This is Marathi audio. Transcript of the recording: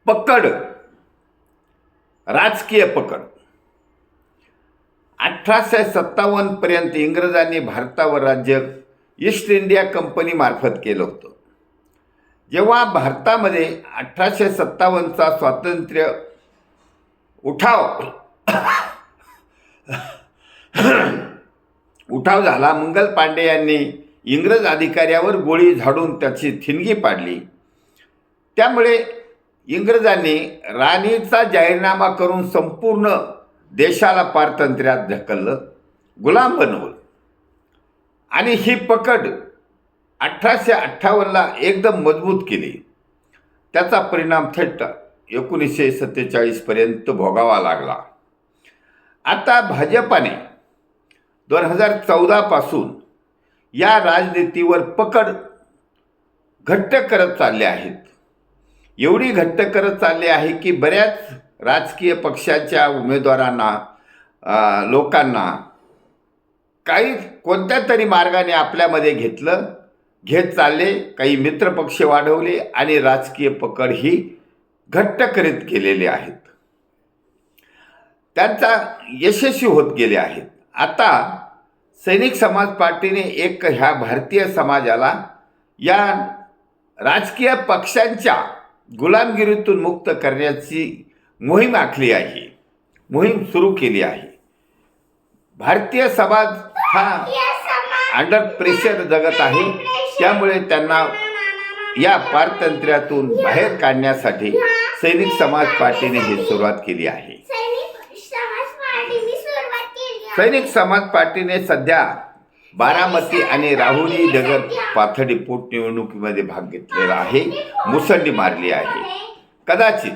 पकड, राजकीय पकड. 1857 पर्यंत इंग्रजांनी भारतावर राज्य ईस्ट इंडिया कंपनी मार्फत केलं होतं. जेव्हा भारतामध्ये 1857चा स्वातंत्र्य उठाव झाला. मंगल पांडे यांनी इंग्रज अधिकाऱ्यावर गोळी झाडून त्याची ठिणगी पाडली. त्यामुळे इंग्रजांनी राणीचा जाहीरनामा करून संपूर्ण देशाला पारतंत्र्यात ढकललं, गुलाम बनवलं. आणि ही पकड 1858ला एकदम मजबूत केली. त्याचा परिणाम थेट 1947 पर्यंत भोगावा लागला. आता भाजपाने 2014 पासून या राजनीतीवर पकड घट्ट करत चालले आहेत. एवढी घट्ट करत चालली आहे की बऱ्याच राजकीय पक्षाच्या उमेदवारांना, लोकांना काही कोणत्या तरी मार्गाने आपल्यामध्ये घेत चालले. काही मित्रपक्ष वाढवले आणि राजकीय पकड ही घट्ट करीत गेलेले आहेत. त्यांचा यशस्वी होत गेले आहेत. आता सैनिक समाज पार्टीने ह्या भारतीय समाजाला या राजकीय पक्षांच्या गुलामगिरीतून मुक्त करण्याची मोहीम आखली आहे, मोहीम सुरू केली आहे. भारतीय समाज हा अंडर प्रेशर जगत आहे. त्यामुळे त्यांना या पारतंत्र्यातून बाहेर काढण्यासाठी सैनिक समाज पार्टीने ही सुरुवात केली आहे. सैनिक समाज पार्टीने सध्या बारामती आणि राहुरी नगर पाथर्डी पोटनिवडणुकीमध्ये भाग घेतलेला आहे, मुसंडी मारली आहे. कदाचित